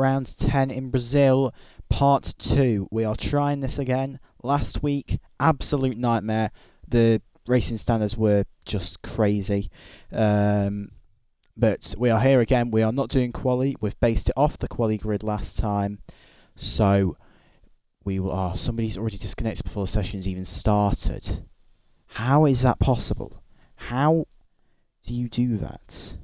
round 10 in Brazil, part 2. We are trying this again. Last week, absolute nightmare. The racing standards were just crazy. But we are here again. We are not doing quali. We've based it off the quali grid last time. So we are. Somebody's already disconnected before the session's even started. How is that possible? How do you do that?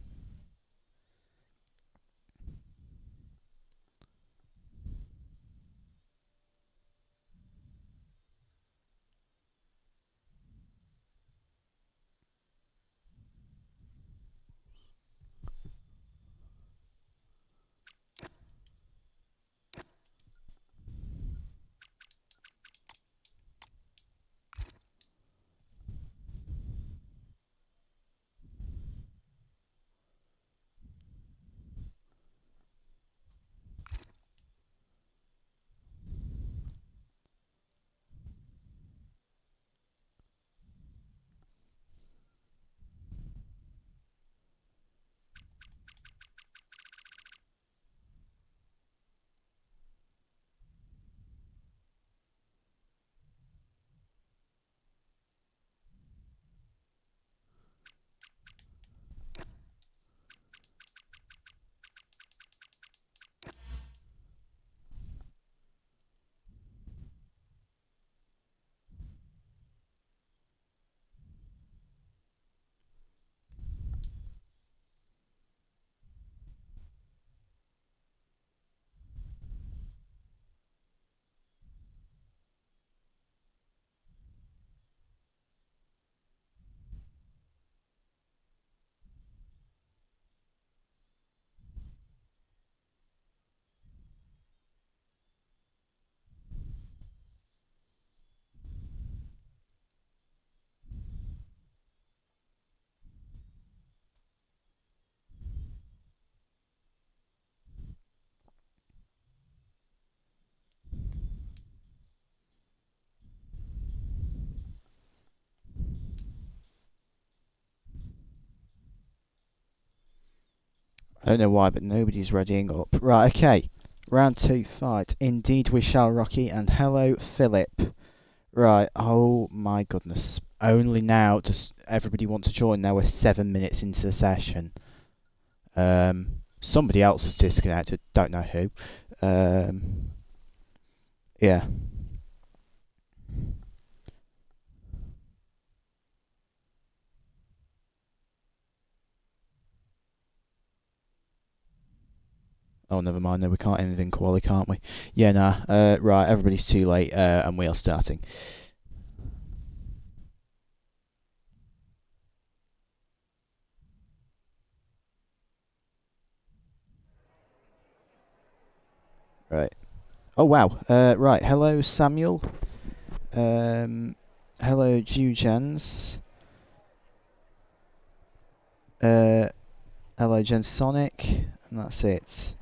I don't know why, but nobody's readying up. Right, okay. Round 2 fight. Indeed we shall, Rocky. And hello, Philip. Right, oh my goodness. Only now does everybody want to join. Now we're 7 minutes into the session. Somebody else is disconnected. Don't know who. Yeah. Oh, never mind. No, we can't end in quali, can't we? Yeah, nah. Right, everybody's too late, and we are starting. Right. Oh, wow. Right. Hello, Samuel. Hello, Jhens. Hello, Jhensonic. And that's it.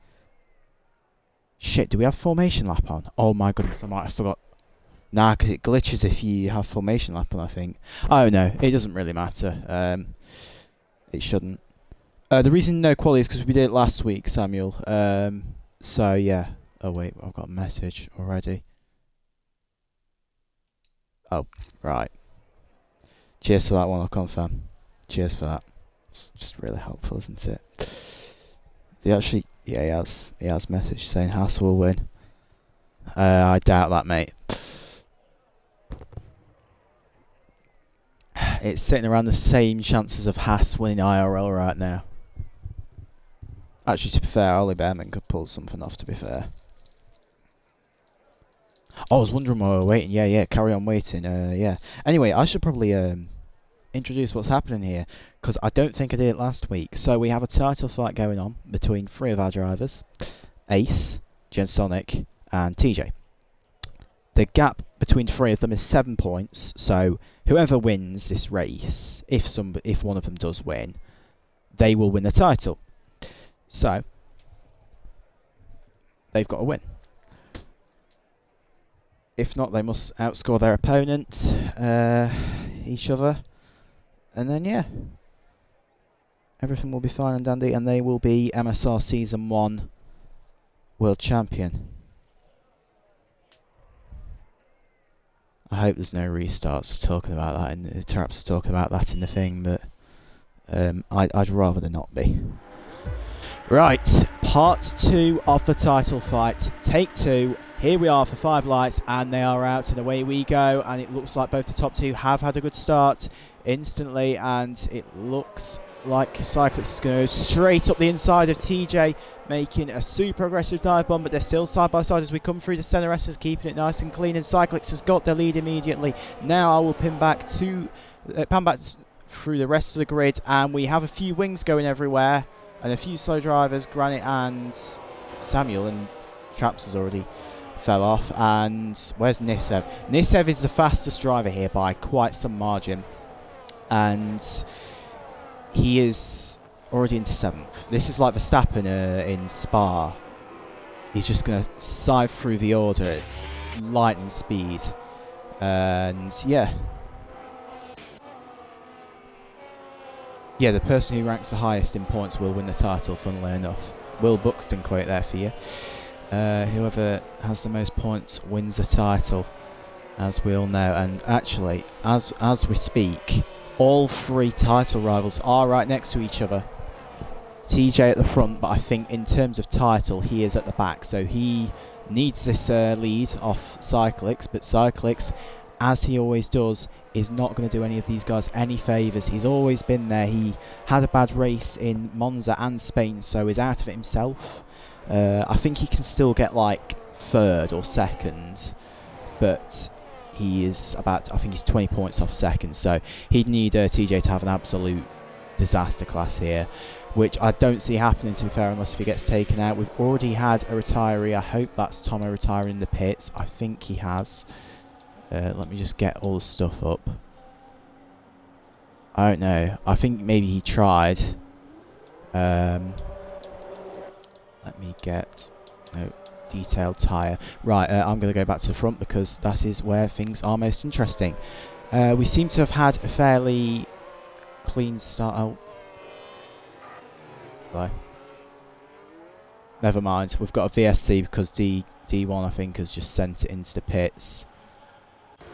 Shit, do we have formation lap on? Oh my goodness, I might have forgot. Nah, because it glitches if you have formation lap on, I think. Oh no, it doesn't really matter. It shouldn't. The reason no quality is because we did it last week, Samuel. So yeah. Oh wait, I've got a message already. Oh, right. Cheers for that one, I'll confirm. Cheers for that. It's just really helpful, isn't it? They actually, yeah, he has message saying Haas will win. I doubt that, mate. It's sitting around the same chances of Haas winning IRL right now. Actually, to be fair, Ollie Behrman could pull something off, to be fair. Oh, I was wondering why we were waiting. Yeah, carry on waiting. Yeah. Anyway, I should probably introduce what's happening here, because I don't think I did it last week. So we have a title fight going on between 3 of our drivers, Ace, Jhensonic, and TeeJay. The gap between 3 of them is 7 points, so whoever wins this race, if one of them does win, they will win the title. So they've got to win. If not, they must outscore their opponent, each other. And then, yeah, everything will be fine and dandy, and they will be MSR Season 1 world champion. I hope there's no restarts talking about that in the traps talking about that in the thing, but I'd rather there not be. Right, part 2 of the title fight. Take 2. Here we are for 5 lights, and they are out, and away we go. And it looks like both the top 2 have had a good start instantly, and it looks like Cyclics is going to go straight up the inside of TeeJay, making a super aggressive dive bomb, but they're still side by side as we come through. The Senna S is keeping it nice and clean, and Cyclics has got the lead immediately. Now I will pan back through the rest of the grid, and we have a few wings going everywhere, and a few slow drivers, Granite and Samuel, and Traps has already fell off. And where's Nisev? Nisev is the fastest driver here by quite some margin, and he is already into 7th. This is like Verstappen in Spa. He's just going to scythe through the order at lightning speed. And yeah. Yeah, the person who ranks the highest in points will win the title, funnily enough. Will Buxton quote there for you. Whoever has the most points wins the title, as we all know. And actually, as we speak, all 3 title rivals are right next to each other. TeeJay at the front, but I think in terms of title, he is at the back. So he needs this lead off Cyclics, but Cyclics, as he always does, is not going to do any of these guys any favours. He's always been there. He had a bad race in Monza and Spain, so is out of it himself. I think he can still get like 3rd or 2nd, but he is about, I think he's 20 points off 2nd, so he'd need TeeJay to have an absolute disaster class here, which I don't see happening, to be fair, unless if he gets taken out. We've already had a retiree. I hope that's Tomo retiring in the pits. I think he has. Let me just get all the stuff up. I don't know. I think maybe he tried. Let me get... No, detailed tyre. Right, I'm going to go back to the front because that is where things are most interesting. We seem to have had a fairly clean start. Oh. Bye. Never mind. We've got a VSC because D1, I think, has just sent it into the pits.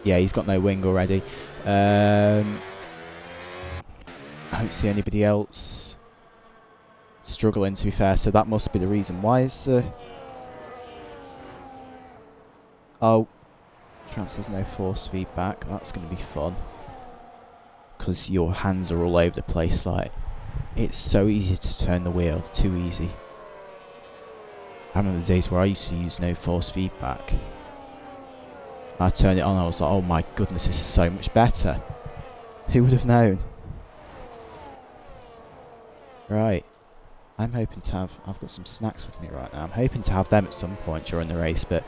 Yeah, he's got no wing already. I don't see anybody else struggling, to be fair, so that must be the reason. Why is... Oh, Trans has no force feedback. That's going to be fun. Because your hands are all over the place, like... It's so easy to turn the wheel. Too easy. I remember the days where I used to use no force feedback. I turned it on, I was like, oh my goodness, this is so much better. Who would have known? Right. I'm hoping to have... I've got some snacks with me right now. I'm hoping to have them at some point during the race, but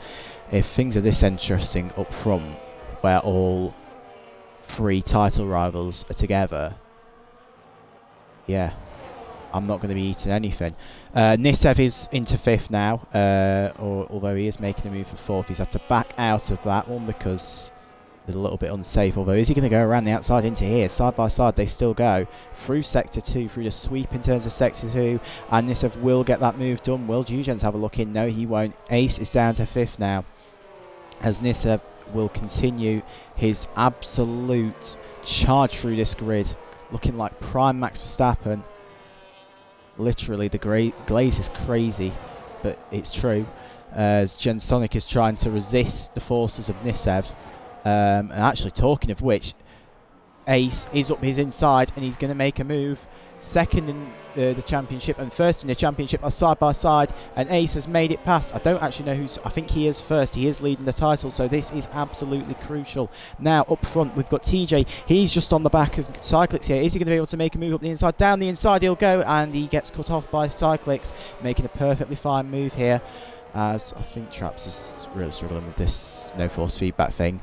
if things are this interesting up front, where all 3 title rivals are together, yeah, I'm not going to be eating anything. Nisev is into 5th now, although he is making a move for 4th. He's had to back out of that one because they're a little bit unsafe. Although, is he going to go around the outside into here? Side by side, they still go through Sector 2, through the sweep in terms of Sector 2. And Nisev will get that move done. Will Jhens have a look in? No, he won't. Ace is down to 5th now, as Nisev will continue his absolute charge through this grid, looking like prime Max Verstappen. Literally, the glaze is crazy, but it's true. As Jhensonic is trying to resist the forces of Nisev. And actually, talking of which, Ace is up his inside, and he's going to make a move. 2nd in the championship and 1st in the championship are side by side, and Ace has made it past. I don't actually know who's... I think he is 1st. He is leading the title, so this is absolutely crucial. Now, up front, we've got TeeJay. He's just on the back of Cyclics here. Is he going to be able to make a move up the inside? Down the inside he'll go, and he gets cut off by Cyclics, making a perfectly fine move here, as I think Traps is really struggling with this no force feedback thing.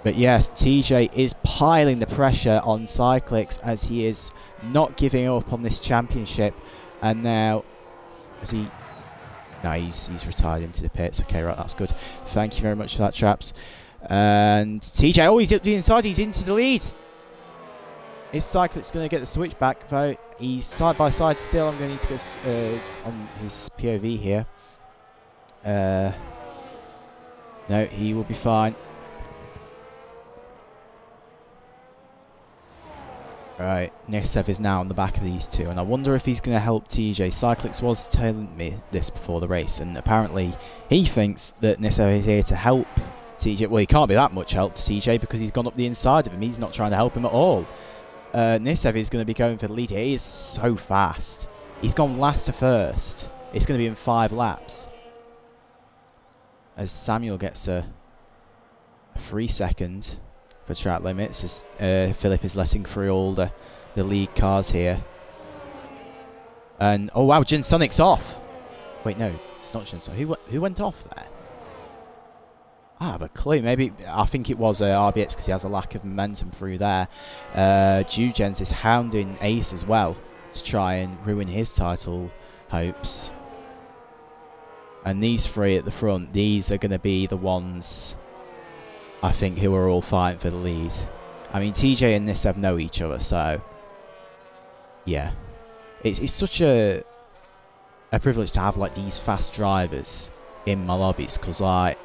But yes, TeeJay is piling the pressure on Cyclics as he is not giving up on this championship. And now, as he... No, he's retired into the pits. Okay, right, that's good. Thank you very much for that, Traps. And TeeJay, oh, he's up the inside. He's into the lead. Is Cyclics going to get the switch back, though? He's side by side still. I'm going to need to go on his POV here. No, he will be fine. Right, Nesev is now on the back of these two, and I wonder if he's going to help TeeJay. Cyclix was telling me this before the race, and apparently he thinks that Nesev is here to help TeeJay. Well, he can't be that much help to TeeJay because he's gone up the inside of him. He's not trying to help him at all. Nesev is going to be going for the lead here. He is so fast. He's gone last to first. It's going to be in 5 laps. As Samuel gets a 3 second for track limits, as Philip is letting through all the lead cars here. And, oh wow, Jhensonic's off. Wait, no, it's not Jhensonic. Who went off there? I have a clue. Maybe, I think it was RBX because he has a lack of momentum through there. Jhens is hounding Ace as well to try and ruin his title hopes. And these 3 at the front, these are going to be the ones, I think, who are all fighting for the lead. I mean, TeeJay and Nesev know each other, so yeah. It's such a privilege to have like these fast drivers in my lobbies, because like,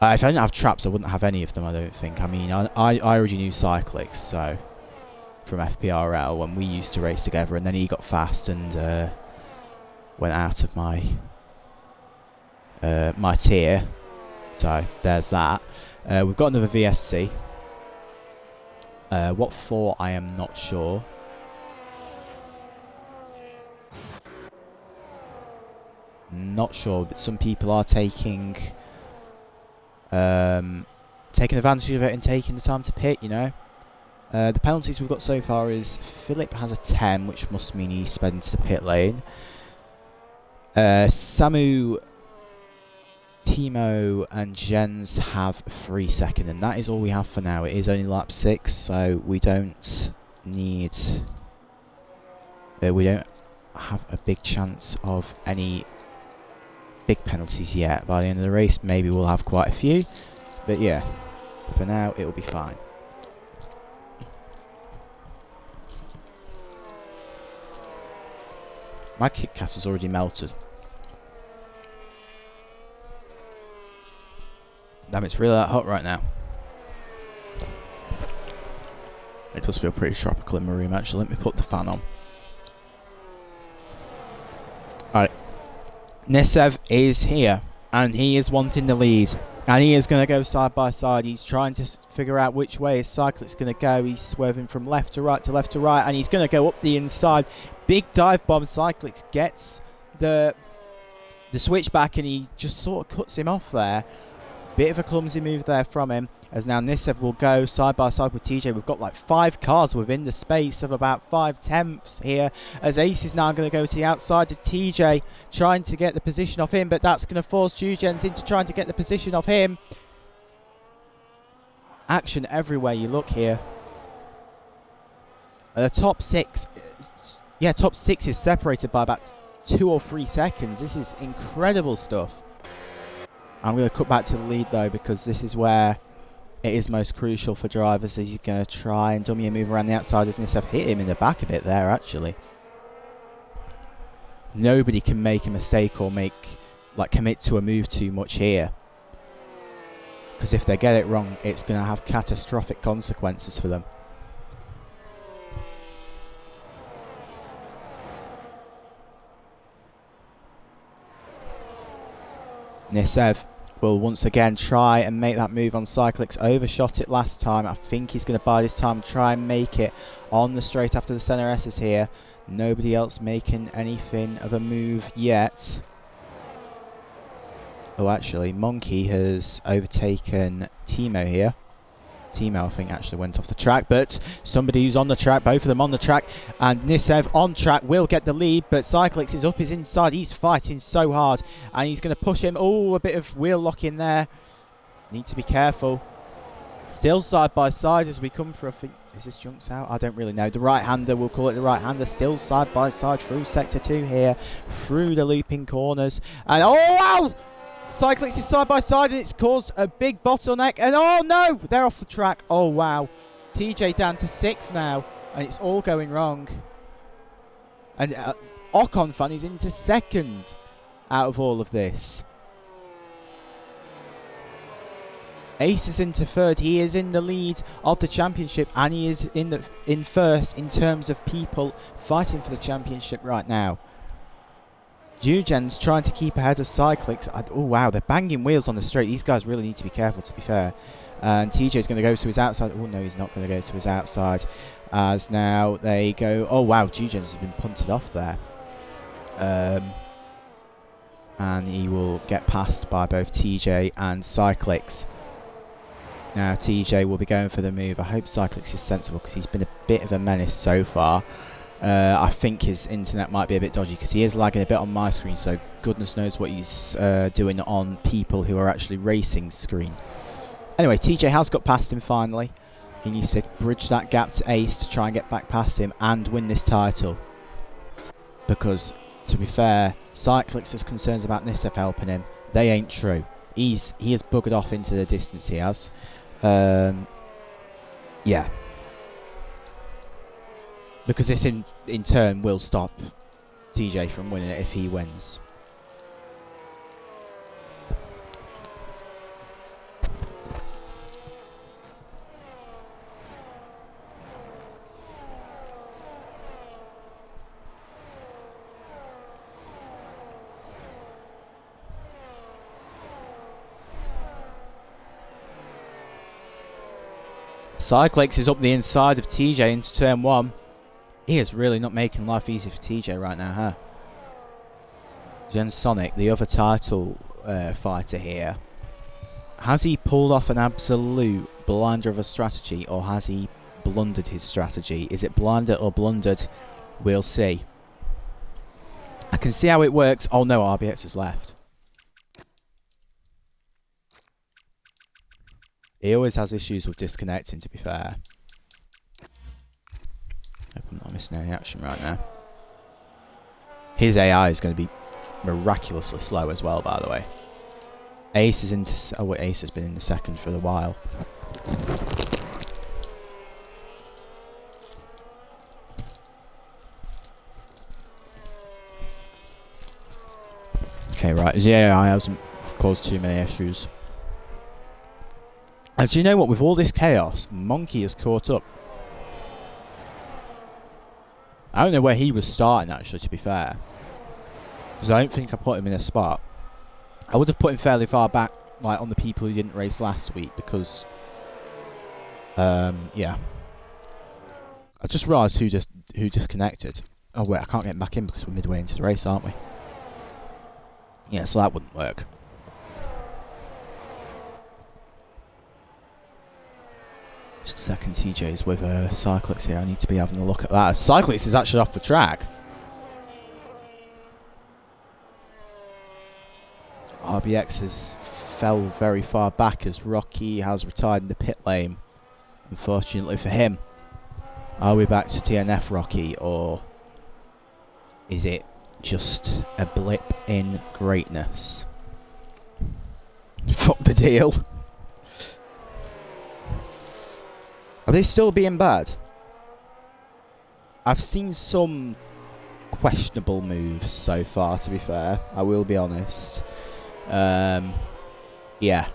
if I didn't have traps, I wouldn't have any of them, I don't think. I mean, I already knew Cyclix, so from FPRL when we used to race together, and then he got fast and went out of my my tier. So there's that. We've got another VSC. What for, I am not sure. Not sure, but some people are taking advantage of it and taking the time to pit, you know. The penalties we've got so far is Philip has a 10, which must mean he spends the pit lane. Samu, Timo and Jens have 3 seconds, and that is all we have for now. It is only lap 6, so we don't need... we don't have a big chance of any big penalties yet. By the end of the race, maybe we'll have quite a few. But yeah, for now, it will be fine. My Kit Kat has already melted. Damn, it's really that hot right now. It does feel pretty tropical in my room, actually. Let me put the fan on. Alright. Nesev is here, and he is wanting the lead. And he is going to go side by side. He's trying to figure out which way his Cyclix going to go. He's swerving from left to right to left to right, and he's going to go up the inside. Big dive bomb. Cyclix gets the switchback, and he just sort of cuts him off there. Bit of a clumsy move there from him, as now Nesev will go side by side with TeeJay. We've got like 5 cars within the space of about 5/10 here, as Ace is now going to go to the outside of TeeJay, trying to get the position off him, but that's going to force Jhens into trying to get the position off him. Action everywhere you look here. Top 6, yeah, top 6 is separated by about 2 or 3 seconds. This is incredible stuff. I'm going to cut back to the lead though, because this is where it is most crucial for drivers. As he's going to try and dummy a move around the outside, as Nesev hit him in the back a bit there actually. Nobody can make a mistake or commit to a move too much here, because if they get it wrong, it's going to have catastrophic consequences for them. Nesev will once again try and make that move on Cyclix. Overshot it last time. I think he's going to buy this time and try and make it on the straight after the Senna S is here. Nobody else making anything of a move yet. Oh, actually, Monkey has overtaken Timo here. Timo, I think, actually went off the track, but somebody who's on the track, both of them on the track, and Nesev on track will get the lead, but Cyclix is up his inside. He's fighting so hard, and he's going to push him. Oh, a bit of wheel lock in there. Need to be careful. Still side by side as we come for, I think, is this Junks out? I don't really know. The right-hander, we'll call it the right-hander, still side by side through Sector 2 here, through the looping corners, and oh, wow! Cyclix is side by side, and it's caused a big bottleneck, and oh no, they're off the track. Oh wow, TeeJay down to 6th now. And it's all going wrong. And Ocon fan is into second out of all of this. Ace is into third. He is in the lead of the championship, and he is in first in terms of people fighting for the championship right now. Jhensonic trying to keep ahead of Cyclics. Oh wow, they're banging wheels on the straight. These guys really need to be careful, to be fair. And TeeJay is going to go to his outside. Oh no, he's not going to go to his outside. As now they go. Oh wow, Jhensonic has been punted off there. And he will get passed by both TeeJay and Cyclics. Now TeeJay will be going for the move. I hope Cyclics is sensible because he's been a bit of a menace so far. I think his internet might be a bit dodgy because he is lagging a bit on my screen, so goodness knows what he's doing on people who are actually racing screen. Anyway, TeeJay has got past him finally. He needs to bridge that gap to Ace to try and get back past him and win this title. Because, to be fair, Cyclics' concerns about Nissef helping him, they ain't true. He has buggered off into the distance, he has. Yeah. Because this in turn will stop TeeJay from winning it if he wins. Cyclics is up the inside of TeeJay into turn 1. He is really not making life easy for TeeJay right now, huh? Jhensonic, the other title fighter here. Has he pulled off an absolute blinder of a strategy, or has he blundered his strategy? Is it blundered or blundered? We'll see. I can see how it works. Oh no, RBX has left. He always has issues with disconnecting, to be fair. Hope I'm not missing any action right now. His AI is going to be miraculously slow as well, by the way. Ace is into... Oh, wait, Ace has been in the second for a while. Okay, right. His AI hasn't caused too many issues. And do you know what? With all this chaos, Monkey has caught up. I don't know where he was starting, actually, to be fair. Because I don't think I put him in a spot. I would have put him fairly far back, like, on the people who didn't race last week, because... yeah. I just realised who disconnected. Oh, wait, I can't get back in because we're midway into the race, aren't we? Yeah, so that wouldn't work. Just a second, TeeJay's with Cyclics here. I need to be having a look at that. Cyclics is actually off the track. RBX has fell very far back as Rocky has retired in the pit lane. Unfortunately for him. Are we back to TNF Rocky, or is it just a blip in greatness? Fuck the deal. Are they still being bad? I've seen some questionable moves so far, to be fair. I will be honest. Yeah.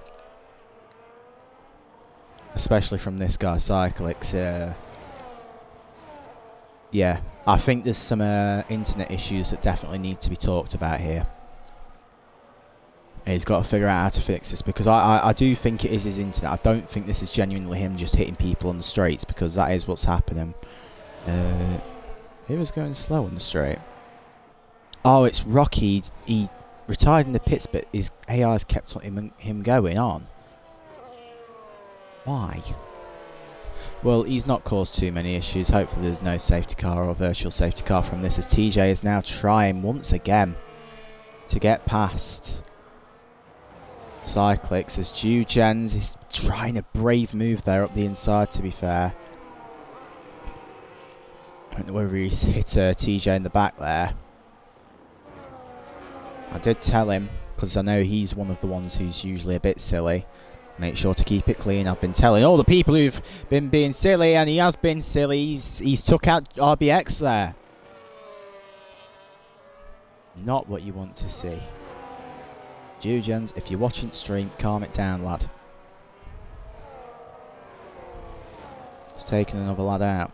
Especially from this guy, Cyclics. Yeah. I think there's some internet issues that definitely need to be talked about here. And he's got to figure out how to fix this, because I do think it is his internet. I don't think this is genuinely him just hitting people on the straights, because that is what's happening. He was going slow on the straight. Oh, it's Rocky. He retired in the pits, but his AI's kept on him going on. Why? Well, he's not caused too many issues. Hopefully there's no safety car or virtual safety car from this, as TeeJay is now trying once again to get past Cyclics, as Jhensonic is trying a brave move there up the inside, to be fair. I don't know whether he's hit TeeJay in the back there. I did tell him, because I know he's one of the ones who's usually a bit silly. Make sure to keep it clean. I've been telling all the people who've been being silly, and he has been silly. He's took out RBX there. Not what you want to see. Jhens, if you're watching stream, calm it down, lad. Just taking another lad out.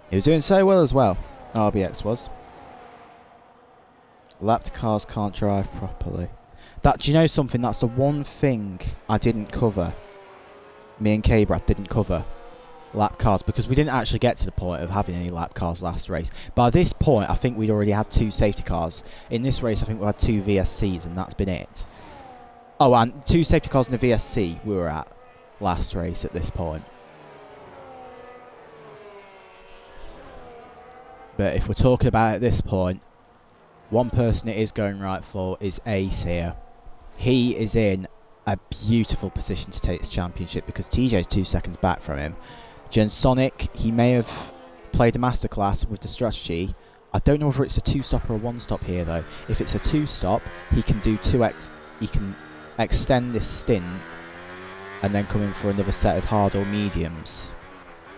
He was doing so well as well. RBX was. Lapped cars can't drive properly. That, do you know something? That's the one thing I didn't cover. Me and K-Brad didn't cover lap cars because we didn't actually get to the point of having any lap cars last race. By this point, I think we'd already had 2 safety cars. In this race, I think we had 2 VSCs, and that's been it. Oh, and 2 safety cars and a VSC we were at last race at this point. But if we're talking about at this point, one person it is going right for is Ace here. He is in a beautiful position to take this championship because TeeJay is 2 seconds back from him. Jhensonic, he may have played a masterclass with the strategy. I don't know whether it's a 2-stop or a 1-stop here though. If it's a 2-stop, he can do 2x. He can extend this stint and then come in for another set of hard or mediums.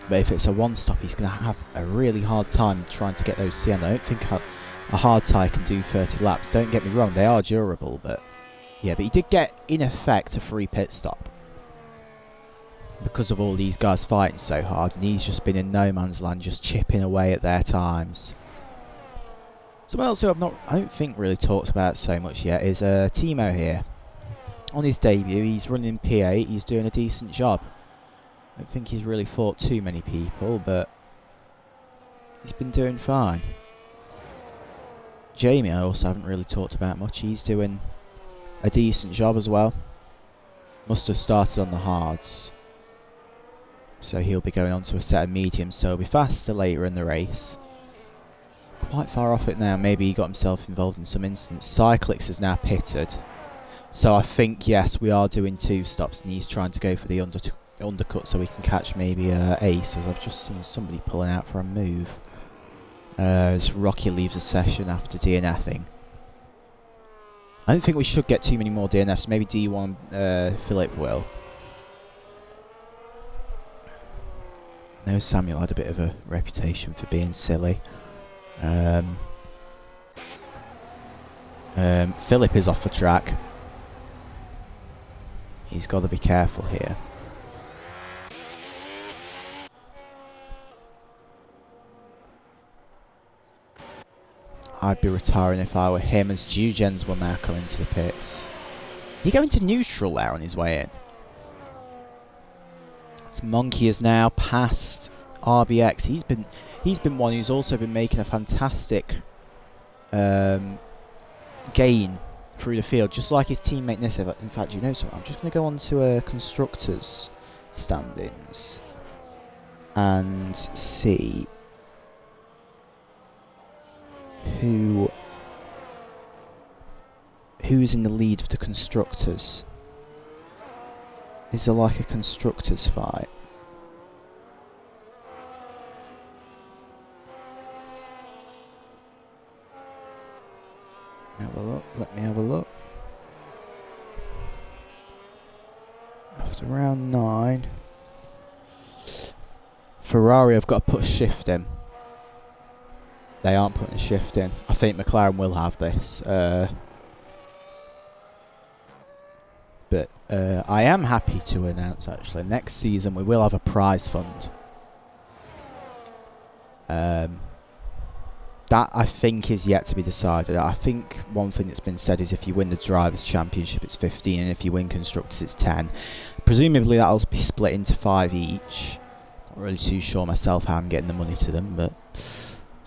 But if it's a 1-stop, he's going to have a really hard time trying to get those to the end. I don't think a hard tyre can do 30 laps. Don't get me wrong, they are durable, but yeah, but he did get, in effect, a free pit stop because of all these guys fighting so hard, and he's just been in no man's land, just chipping away at their times. Someone else who I don't think really talked about so much yet is Timo here. On his debut, he's running P8, he's doing a decent job. I don't think he's really fought too many people, but he's been doing fine. Jamie, I also haven't really talked about much. He's doing a decent job as well. Must have started on the hards. So he'll be going on to a set of mediums, so he'll be faster later in the race. Quite far off it now. Maybe he got himself involved in some incidents. Cyclix is now pitted. So I think, yes, we are doing 2 stops, and he's trying to go for the undercut so we can catch maybe Ace, as I've just seen somebody pulling out for a move. As Rocky leaves the session after DNFing. I don't think we should get too many more DNFs. Maybe D1 Philip will. No, Samuel had a bit of a reputation for being silly. Philip is off the track. He's got to be careful here. I'd be retiring if I were him, as Jhens will now come into the pits. He going to neutral there on his way in. This Monkey is now past RBX. He's been one who's also been making a fantastic gain through the field, just like his teammate Nissa. In fact, you know something? I'm just going to go on to constructors standings and see who's in the lead of the constructors. Is there like a constructors fight? Have a look. Let me have a look. After round 9, Ferrari have got to put a shift in. They aren't putting a shift in. I think McLaren will have this. But I am happy to announce, actually, next season we will have a prize fund. That, I think, is yet to be decided. I think one thing that's been said is if you win the Drivers' Championship, it's 15, and if you win Constructors, it's 10. Presumably that'll be split into 5 each. Not really too sure myself how I'm getting the money to them, but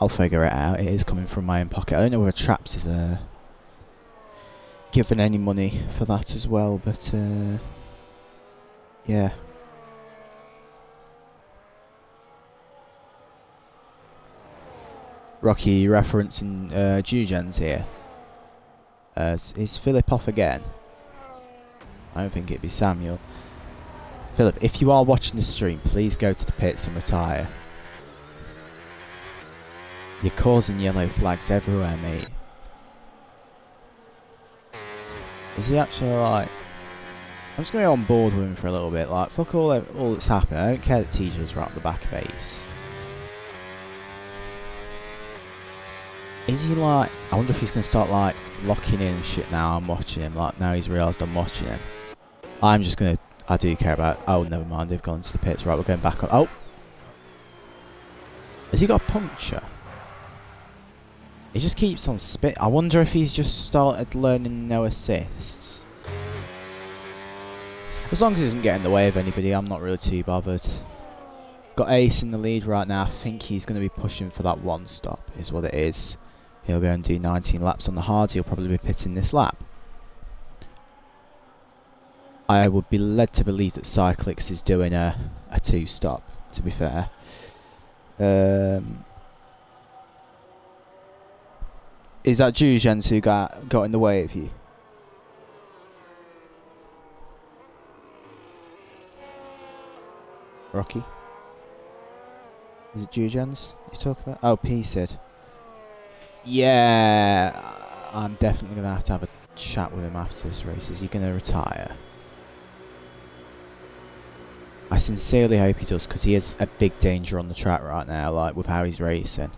I'll figure it out. It is coming from my own pocket. I don't know whether Traps is given any money for that as well, but yeah. Rocky referencing Jhens here. Is Philip off again? I don't think it'd be Samuel. Philip, if you are watching the stream, please go to the pits and retire. You're causing yellow flags everywhere, mate. Is he actually alright? I'm just going to be on board with him for a little bit. Like, fuck all that's happened. I don't care that TeeJay's right at the back of Ace. Is he like... I wonder if he's going to start, like, locking in and shit now. I'm watching him. Like, now he's realised I'm watching him. I'm just going to... I do care about... Oh, never mind. They've gone to the pits. Right, we're going back on... Oh! Has he got a puncture? He just keeps on spit. I wonder if he's just started learning no assists. As long as he doesn't get in the way of anybody, I'm not really too bothered. Got Ace in the lead right now. I think he's going to be pushing for that one stop, is what it is. He'll go and do 19 laps on the hards. He'll probably be pitting this lap. I would be led to believe that Cyclix is doing a two-stop, to be fair. Is that Jhens who got in the way of you? Rocky? Is it Jhens you talking about? Oh, P-Sid. Yeah, I'm definitely going to have a chat with him after this race. Is he going to retire? I sincerely hope he does, because he is a big danger on the track right now, like, with how he's racing.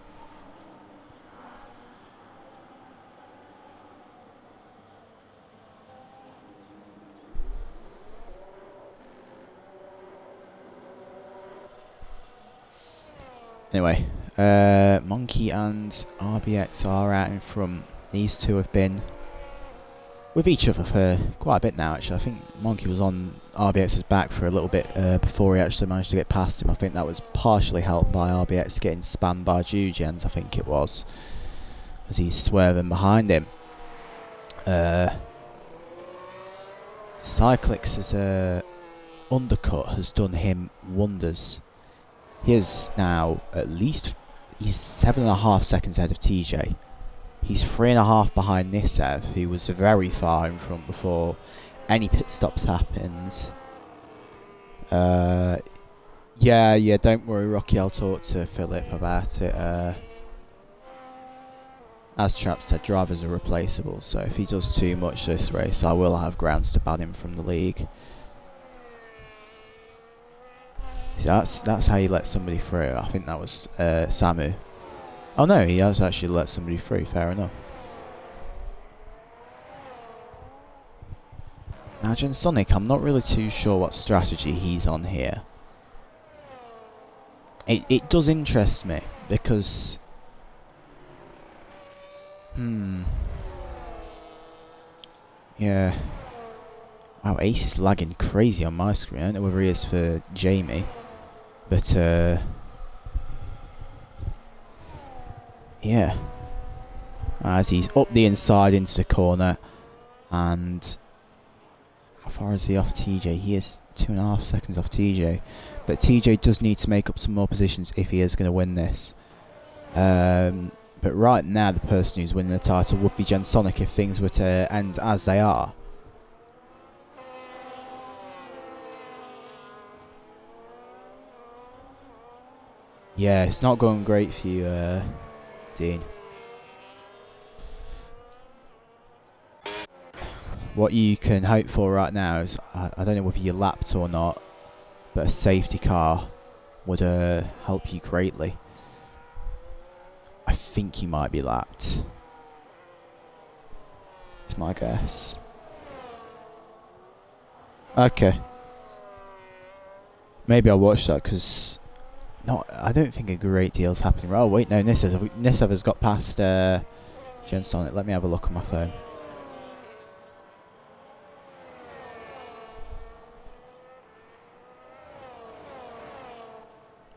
Anyway, Monkey and RBX are out in front. These two have been with each other for quite a bit now, actually. I think Monkey was on RBX's back for a little bit before he actually managed to get past him. I think that was partially helped by RBX getting spammed by Jhens, I think it was, as he's swerving behind him. Cyclix's undercut has done him wonders. He is now at least... He's 7.5 seconds ahead of TeeJay. He's 3.5 behind Nisev, who was very far in front before any pit stops happened. Yeah, don't worry, Rocky. I'll talk to Philip about it. As Trap said, drivers are replaceable, so if he does too much this race, I will have grounds to ban him from the league. See, that's how you let somebody through. I think that was Samu. Oh no, he has actually let somebody through, fair enough. Now Jhensonic, I'm not really too sure what strategy he's on here. It does interest me, because... Yeah. Wow, Ace is lagging crazy on my screen. I don't know whether he is for Jamie. But, yeah. As he's up the inside into the corner. And how far is he off TeeJay? He is 2.5 seconds off TeeJay. But TeeJay does need to make up some more positions if he is going to win this. But right now, the person who's winning the title would be Jhensonic if things were to end as they are. Yeah, it's not going great for you, Dean. What you can hope for right now is, I don't know whether you're lapped or not, but a safety car would help you greatly. I think you might be lapped. It's my guess. Okay. Maybe I'll watch that, because... No, I don't think a great deal's happening. Oh wait, no, Nisev has got past Jhensonic. Let me have a look on my phone.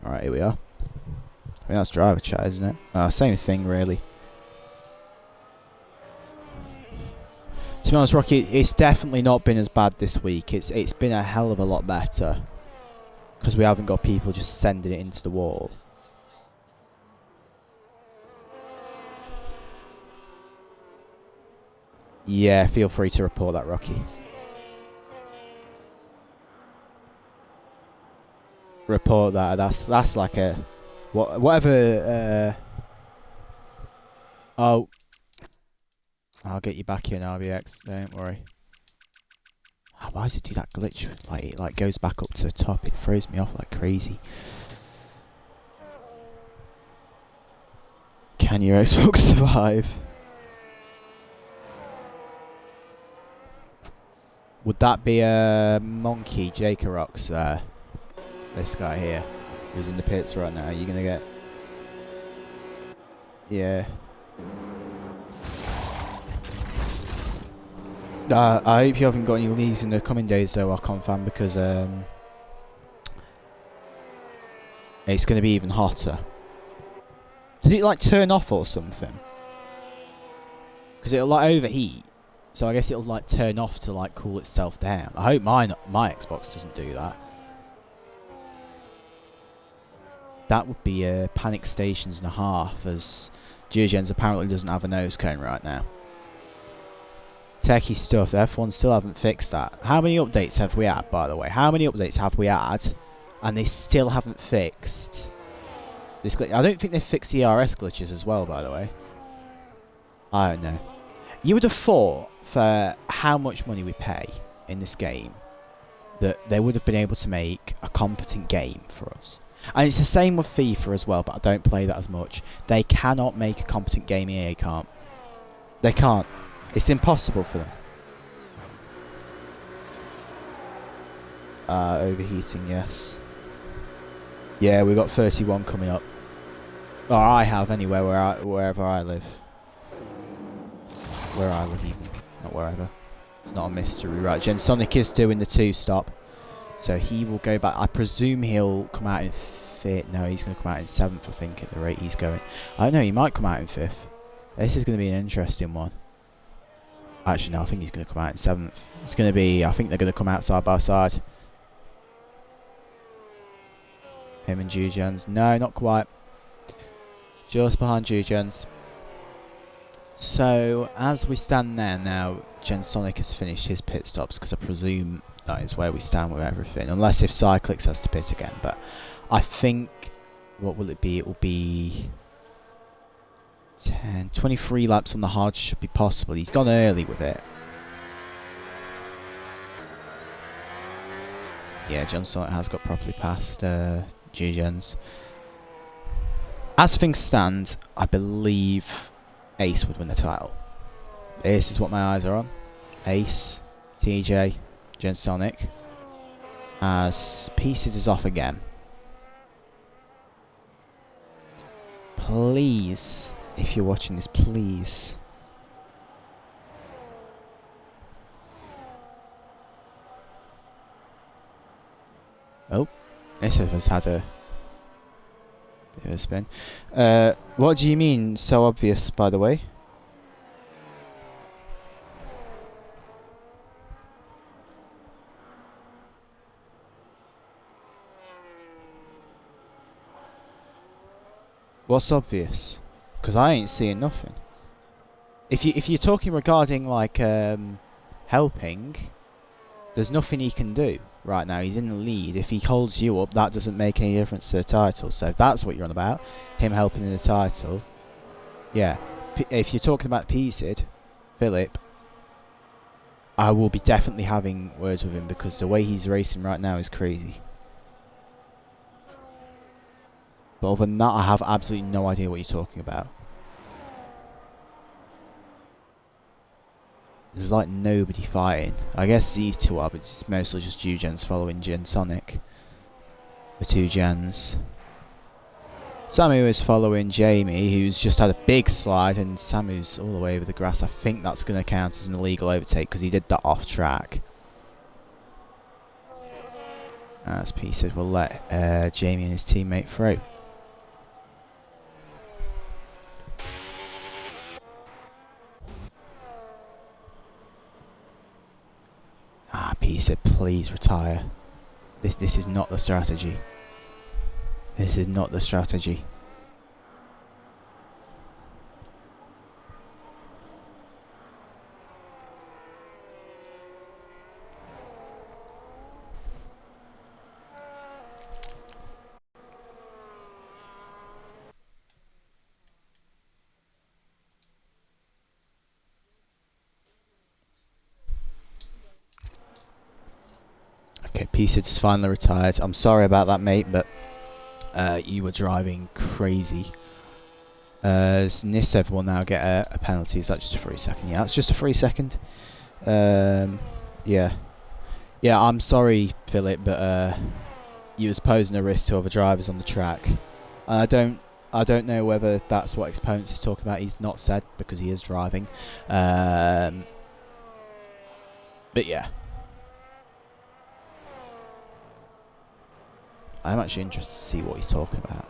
Alright, here we are. I think that's driver chat, isn't it? Same thing, really. To be honest, Rocky, it's definitely not been as bad this week. It's been a hell of a lot better. Because we haven't got people just sending it into the wall. Yeah, feel free to report that, Rocky. Report that. That's like a... Whatever... Oh. I'll get you back in, RBX. Don't worry. Why does it do that glitch? Like it like goes back up to the top. It throws me off like crazy. Can your Xbox survive? Would that be a monkey Jakerox there? This guy here, who's in the pits right now. Are you gonna get? Yeah. I hope you haven't got any leads in the coming days though, Archon fan, because it's going to be even hotter. Did it like turn off or something? Because it'll like overheat, so I guess it'll like turn off to like cool itself down. I hope my Xbox doesn't do that. That would be a panic stations and a half, as TeeJay apparently doesn't have a nose cone right now. Techie stuff. The F1 still haven't fixed that. How many updates have we had, by the way? How many updates have we had, and they still haven't fixed this glitch? I don't think they've fixed the RS glitches as well, by the way. I don't know. You would have thought, for how much money we pay in this game, that they would have been able to make a competent game for us. And it's the same with FIFA as well, but I don't play that as much. They cannot make a competent game. EA can't. They can't. It's impossible for them. Overheating, yes. Yeah, we've got 31 coming up. Or I have, anyway, wherever I live. Where I live, even. Not wherever. It's not a mystery. Right, Jhensonic is doing the 2-stop. So he will go back. I presume he'll come out in 5th. No, he's going to come out in 7th, I think, at the rate he's going. I don't know, he might come out in 5th. This is going to be an interesting one. Actually, no, I think he's going to come out in 7th. It's going to be, I think they're going to come out side by side. Him and TeeJay. No, not quite. Just behind TeeJay. So, as we stand there now, Jhensonic has finished his pit stops, because I presume that is where we stand with everything. Unless if Cyclix has to pit again. But I think, what will it be? It will be 23 laps on the hard should be possible. He's gone early with it. Yeah, Jhensonic has got properly past TeeJay. As things stand, I believe Ace would win the title. This is what my eyes are on. Ace, TeeJay, Jhensonic. As Pieces is off again. Please, if you're watching this, please. Oh, this has had a bit of a spin. What do you mean so obvious, by the way? What's obvious? Because I ain't seeing nothing. If you're talking regarding like helping, there's nothing he can do right now. He's in the lead. If he holds you up, that doesn't make any difference to the title. So if that's what you're on about, him helping in the title, yeah. If you're talking about Pieces, Philip, I will be definitely having words with him, because the way he's racing right now is crazy. But other than that, I have absolutely no idea what you're talking about. There's like nobody fighting. I guess these two are, but it's mostly just TeeJay following Jhensonic. The two Jens. Samu is following Jamie, who's just had a big slide, and Samu's all the way over the grass. I think that's going to count as an illegal overtake, because he did that off track. As Pieces will let Jamie and his teammate through. Pieces, please retire. This is not the strategy. This is not the strategy. Okay, P6 is finally retired. I'm sorry about that, mate, but you were driving crazy. Nisev will now get a penalty. Is that just a 3 second? Yeah, that's just a 3 second. Yeah. Yeah, I'm sorry, Philip, but you was posing a risk to other drivers on the track. I don't know whether that's what Exponents is talking about. He's not said because he is driving. But yeah. I'm actually interested to see what he's talking about.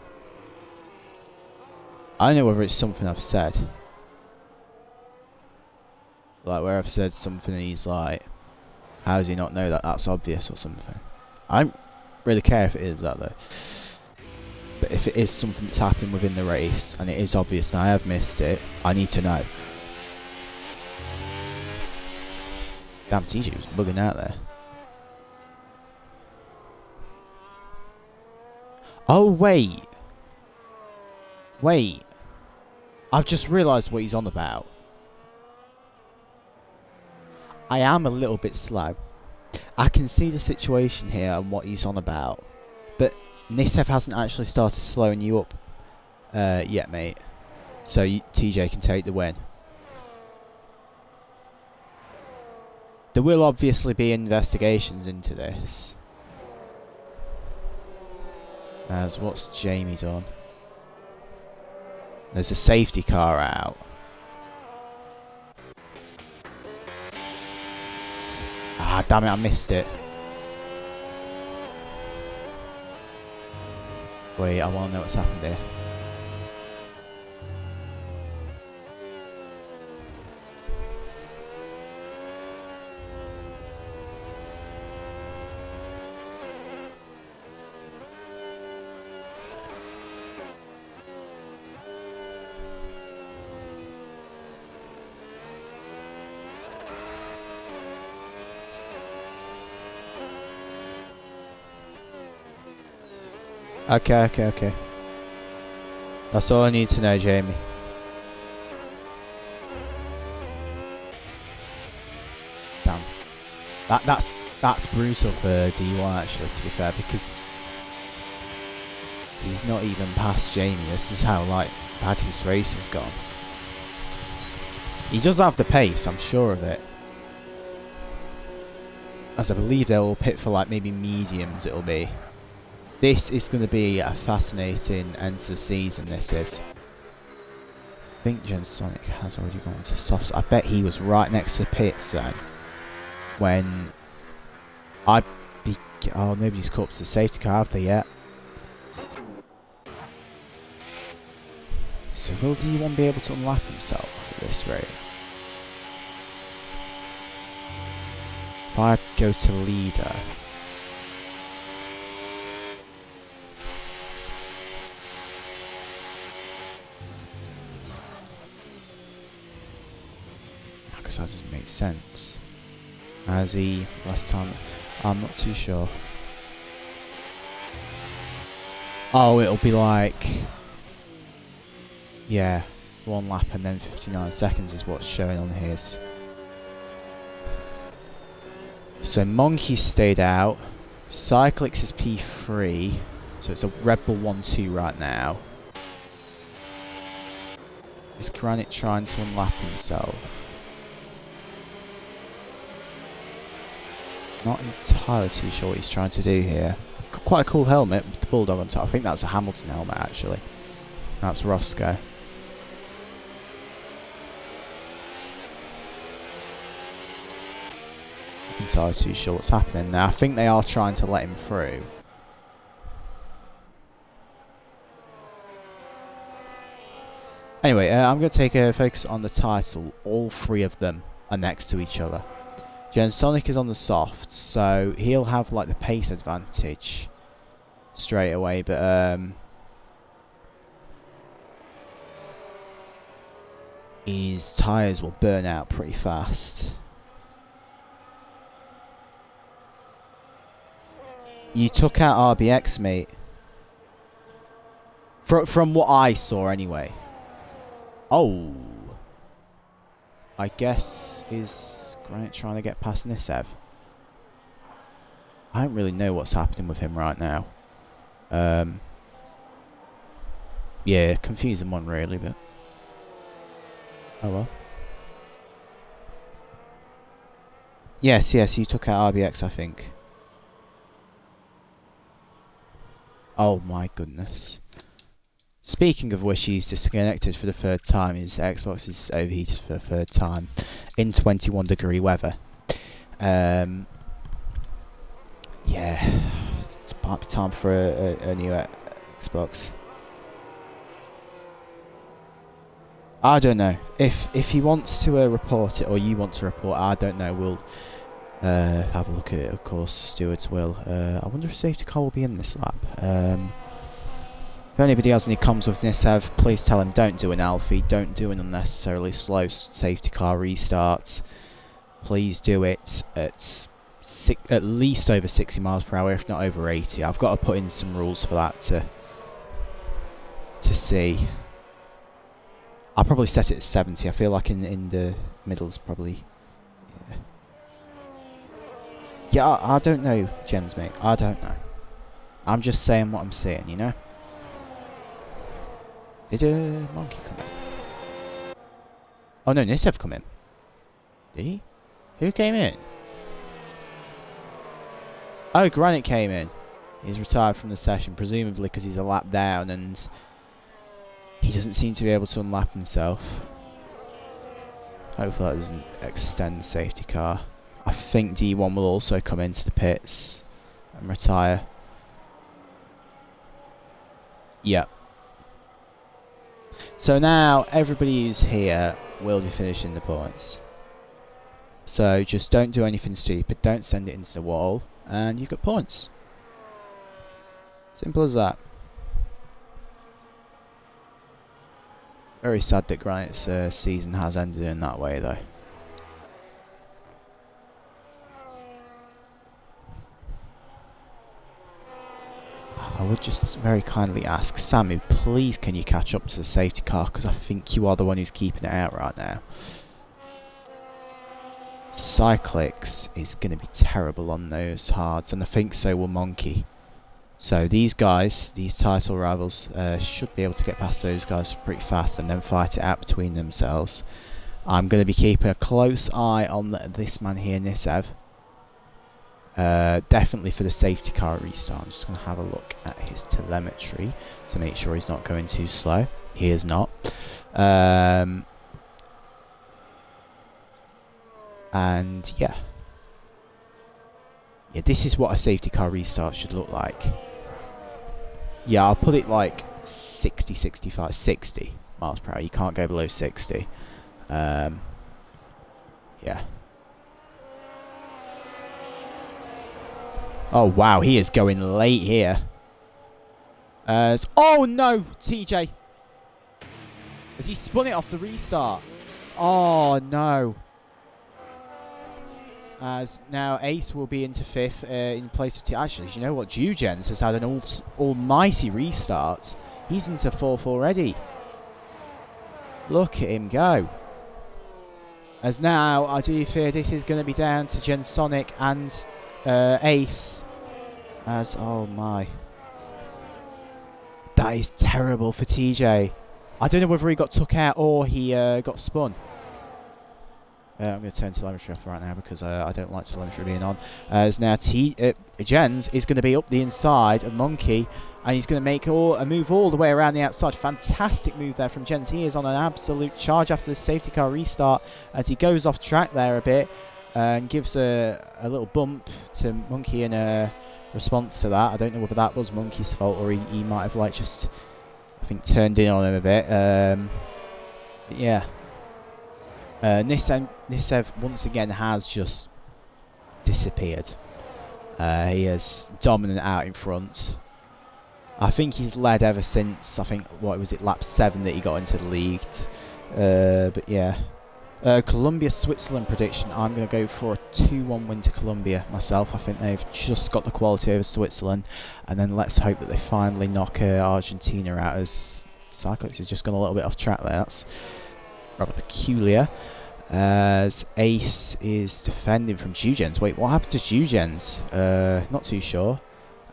I don't know whether it's something I've said. Like where I've said something and he's like, how does he not know that that's obvious or something? I don't really care if it is that though. But if it is something that's happening within the race and it is obvious and I have missed it, I need to know. Damn, TeeJay was bugging out there. Oh, wait. Wait. I've just realised what he's on about. I am a little bit slow. I can see the situation here and what he's on about. But Nisev hasn't actually started slowing you up yet, mate. So TeeJay can take the win. There will obviously be investigations into this. As what's Jamie done? There's a safety car out. Ah, damn it, I missed it. Wait, I want to know what's happened here. Okay. That's all I need to know, Jamie. Damn. That's brutal for D1 actually, to be fair, because he's not even past Jamie. This is how like bad his race has gone. He does have the pace, I'm sure of it. As I believe they'll pit for like maybe mediums it'll be. This is going to be a fascinating end to the season, this is. I think Jhensonic has already gone to softs. I bet he was right next to the pits then. When oh, nobody's caught up to the safety car, have they yet? So will D1 be able to unlap himself at this rate? If I go to leader... That doesn't make sense. As he last time, I'm not too sure. Oh, it'll be like, yeah, 1 lap and then 59 seconds is what's showing on his. So Monkey stayed out. Cyclix is P3, so it's a Red Bull 1-2 right now. Is Granite trying to unlap himself? Not entirely too sure what he's trying to do here. Quite a cool helmet with the bulldog on top. I think that's a Hamilton helmet actually. That's Roscoe. Not entirely too sure what's happening there. I think they are trying to let him through. Anyway, I'm going to take a focus on the title. All 3 of them are next to each other. Jhensonic is on the soft, so he'll have like the pace advantage straight away, but his tyres will burn out pretty fast. You took out RBX, mate. From what I saw anyway. Oh. I guess is Granite trying to get past Nisev. I don't really know what's happening with him right now. Yeah, confusing one really, but oh well. Yes, you took out RBX, I think. Oh my goodness. Speaking of which, he's disconnected for the third time. His Xbox is overheated for the third time in 21-degree weather. Yeah, it's might be time for a new Xbox. I don't know. If he wants to report it, or you want to report it, I don't know. We'll have a look at it, of course. Stewards will. I wonder if safety car will be in this lap. If anybody has any comms with Nisev, please tell him don't do an Alfie, don't do an unnecessarily slow safety car restart. Please do it at least over 60 miles per hour, if not over 80. I've got to put in some rules for that to see. I'll probably set it at 70. I feel like in the middle is probably... Yeah, I don't know, Jens, mate. I don't know. I'm just saying what I'm seeing, you know? Did a monkey come in? Oh no, Nisev come in. Did he? Who came in? Oh, Granite came in. He's retired from the session, presumably because he's a lap down and he doesn't seem to be able to unlap himself. Hopefully that doesn't extend the safety car. I think D1 will also come into the pits and retire. Yep. So now everybody who's here will be finishing the points. So just don't do anything stupid, don't send it into the wall, and you've got points. Simple as that. Very sad that Granite's season has ended in that way though. I would just very kindly ask, Samu, please can you catch up to the safety car, because I think you are the one who's keeping it out right now. Cyclix is going to be terrible on those hards, and I think so will Monkey. So these guys, these title rivals, should be able to get past those guys pretty fast and then fight it out between themselves. I'm going to be keeping a close eye on this man here, Nisev. Definitely for the safety car restart. I'm just going to have a look at his telemetry to make sure he's not going too slow. He is not. And yeah, this is what a safety car restart should look like. Yeah, I'll put it like 60, 65, 60 miles per hour. You can't go below 60. Yeah. Oh wow, he is going late here. Oh no, TeeJay. Has he spun it off the restart? Oh no. As now Ace will be into 5th in place of Actually, you know what? Jhens has had an almighty restart. He's into 4th already. Look at him go. As now, I do fear this is going to be down to Jhensonic and Ace. As, oh my. That is terrible for TeeJay. I don't know whether he got took out or he got spun. I'm going to turn telemetry off right now because I don't like telemetry being on. As now Jhens is going to be up the inside of Monkey, and he's going to make a move all the way around the outside. Fantastic move there from Jhens. He is on an absolute charge after the safety car restart as he goes off track there a bit and gives a little bump to Monkey in a response to that. I don't know whether that was Monkey's fault or he might have like just, I think, turned in on him a bit. Yeah. Nisev once again has just disappeared. He is dominant out in front. I think he's led ever since, I think, what was it, lap 7 that he got into the league. But yeah. Colombia, Switzerland prediction. I'm going to go for a 2-1 win to Colombia myself. I think they've just got the quality over Switzerland. And then let's hope that they finally knock Argentina out, as Cyclix has just gone a little bit off track there. That's rather peculiar. As Ace is defending from Jhens. Wait, what happened to Jhens? Not too sure.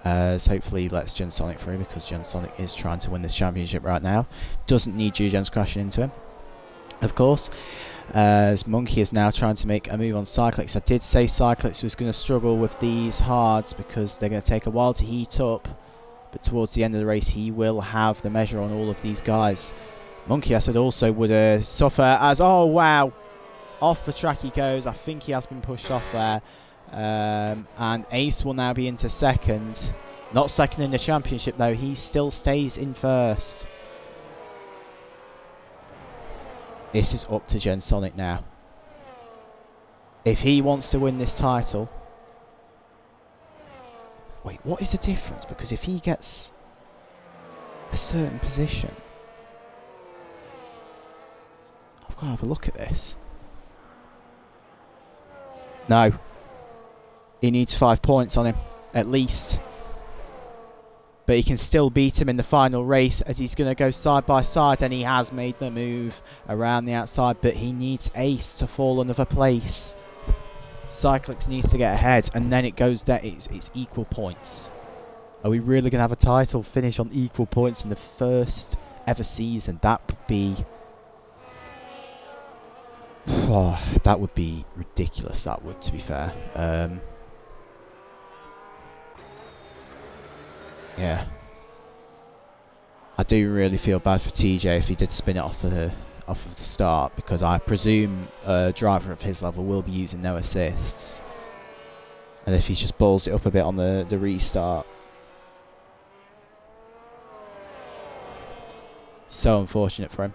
As hopefully lets Jhensonic through, because Jhensonic is trying to win this championship right now. Doesn't need Jhens crashing into him, of course. As Monkey is now trying to make a move on Cyclix. I did say Cyclix was going to struggle with these hards because they're going to take a while to heat up. But towards the end of the race, he will have the measure on all of these guys. Monkey, I said, also would suffer as... Oh, wow. Off the track he goes. I think he has been pushed off there. And Ace will now be into second. Not second in the championship, though. He still stays in first. This is up to Jhensonic now. If he wants to win this title... Wait, what is the difference? Because if he gets a certain position... I've got to have a look at this. No. He needs 5 points on him, at least. But he can still beat him in the final race, as he's going to go side by side, and he has made the move around the outside, but he needs Ace to fall another place. Cyclix needs to get ahead, and then it goes down. It's equal points. Are we really going to have a title finish on equal points in the first ever season? That would be... Oh, that would be ridiculous, that would, to be fair. Yeah. I do really feel bad for TeeJay if he did spin it off of the start, because I presume a driver of his level will be using no assists. And if he just balls it up a bit on the restart. So unfortunate for him.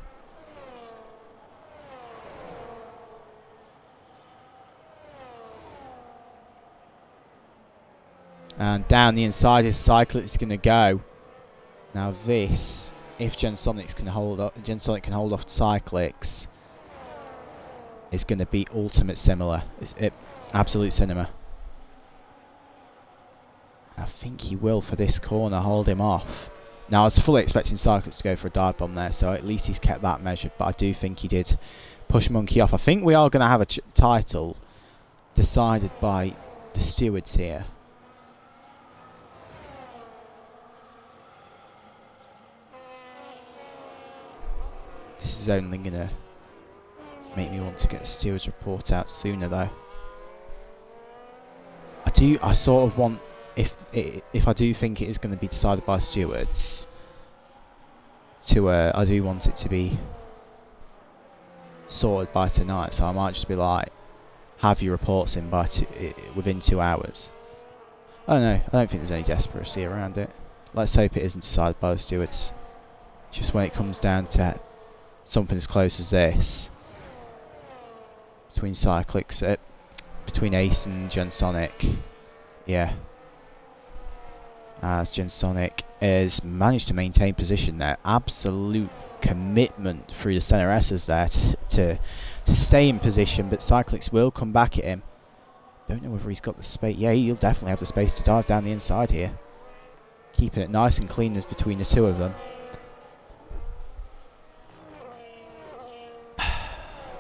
And down the inside his Cyclix going to go. Now this, if Jhensonic can hold off Cyclix, is going to be ultimate similar. Absolute cinema. I think he will, for this corner, hold him off. Now I was fully expecting Cyclix to go for a dive bomb there, so at least he's kept that measured. But I do think he did push Monkey off. I think we are going to have a title decided by the stewards here. This is only going to make me want to get the stewards report out sooner, though. I sort of want, if I do think it is going to be decided by stewards, I do want it to be sorted by tonight. So I might just be like, have your reports in by within 2 hours. I don't know. I don't think there's any desperation around it. Let's hope it isn't decided by the stewards. Just when it comes down to something as close as this between Cyclix, between Ace and Jhensonic, yeah. As Jhensonic has managed to maintain position there, absolute commitment through the Senna S's there to stay in position, but Cyclix will come back at him. Don't know whether he's got the space. Yeah, he'll definitely have the space to dive down the inside here, keeping it nice and clean between the two of them.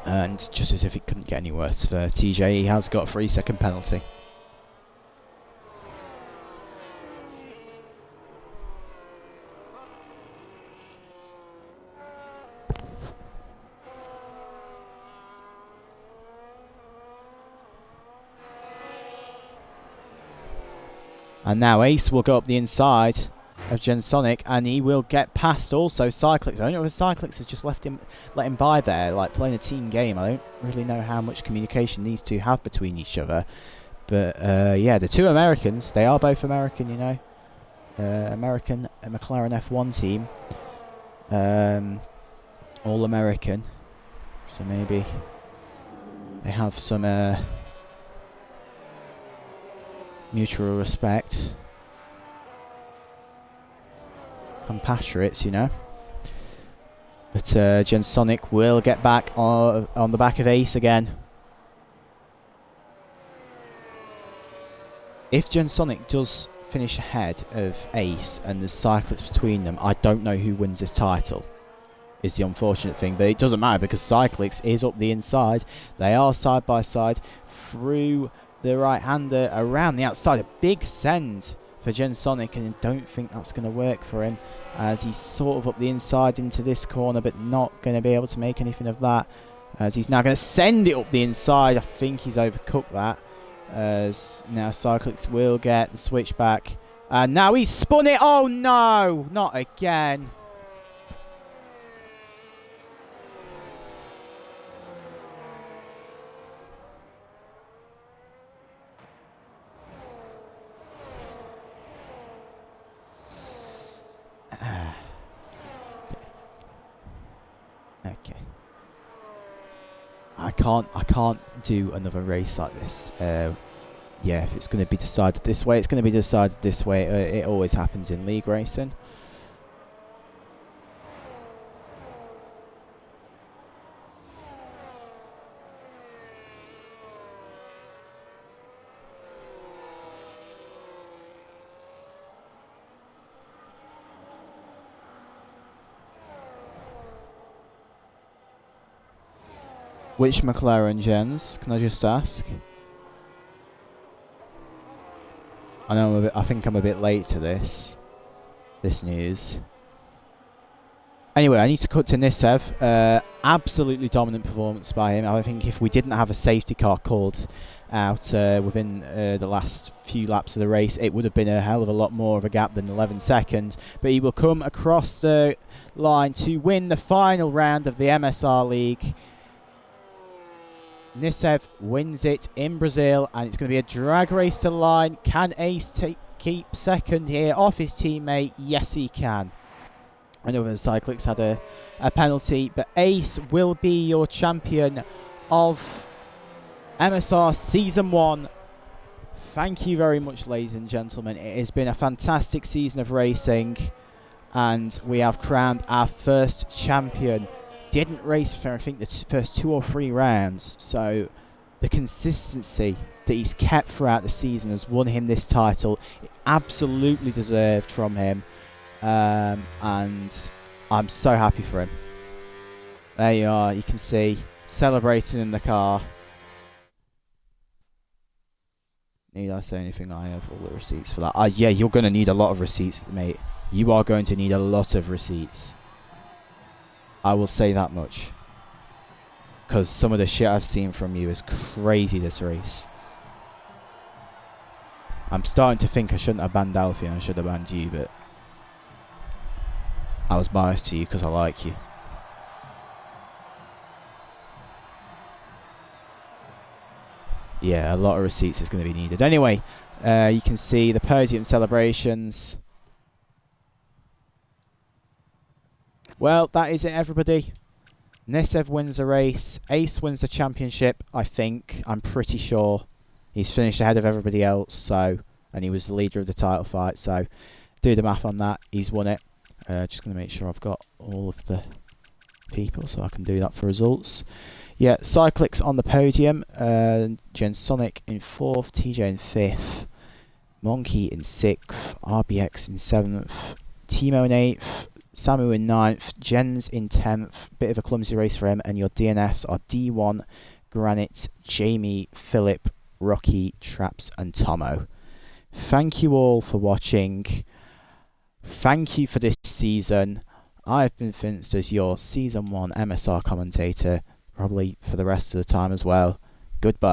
And just as if it couldn't get any worse for TeeJay, he has got a 3-second penalty. And now Ace will go up the inside of Jhensonic, and he will get past also Cyclix. I don't know if Cyclix has just let him by there, like playing a team game. I don't really know how much communication these two have between each other. But yeah, the two Americans, they are both American, you know. American McLaren F1 team. All American. So maybe they have some mutual respect. Compatriots, you know. But Jhensonic will get back on the back of Ace again. If Jhensonic does finish ahead of Ace and there's Cyclix between them, I don't know who wins this title. is the unfortunate thing, but it doesn't matter because Cyclix is up the inside. They are side by side through the right-hander around the outside. A big send for Jhensonic, and I don't think that's going to work for him as he's sort of up the inside into this corner, but not going to be able to make anything of that as he's now going to send it up the inside. I think he's overcooked that as now Cyclix will get the switch back, and now he's spun it. Oh no, not again. Okay. I can't do another race like this. Yeah, if it's going to be decided this way, it's going to be decided this way. It always happens in league racing. Which McLaren, Jens? Can I just ask? I know I think I'm a bit late to this news. Anyway, I need to cut to Nisev. Absolutely dominant performance by him. I think if we didn't have a safety car called out within the last few laps of the race, it would have been a hell of a lot more of a gap than 11 seconds. But he will come across the line to win the final round of the MSR League. Nisev wins it in Brazil, and it's going to be a drag race to the line. Can Ace keep second here off his teammate? Yes, he can. I know the Cyclix had a penalty, but Ace will be your champion of MSR Season 1. Thank you very much, ladies and gentlemen. It has been a fantastic season of racing, and we have crowned our first champion. Didn't race for, I think, the first 2 or 3 rounds, so the consistency that he's kept throughout the season has won him this title. It absolutely deserved from him, and I'm so happy for him. There you are, you can see, celebrating in the car. Need I say anything? I have all the receipts for that. Yeah, you're going to need a lot of receipts, mate. You are going to need a lot of receipts. I will say that much. Because some of the shit I've seen from you is crazy this race. I'm starting to think I shouldn't have banned Alfie and I should have banned you, but I was biased to you because I like you. Yeah, a lot of receipts is going to be needed. Anyway, you can see the podium celebrations. Well, that is it, everybody. Nisev wins the race. Ace wins the championship, I think. I'm pretty sure. He's finished ahead of everybody else, so, and he was the leader of the title fight, so do the math on that. He's won it. Just going to make sure I've got all of the people so I can do that for results. Yeah, Cyclix on the podium. Jhensonic in 4th, TeeJay in 5th, Monkey in 6th, RBX in 7th, Timo in 8th, Samu in 9th, Jens in 10th, bit of a clumsy race for him, and your DNFs are D1, Granite, Jamie, Philip, Rocky, Traps and Tomo. Thank you all for watching. Thank you for this season. I've been Finst as your Season 1 MSR commentator, probably for the rest of the time as well. Goodbye.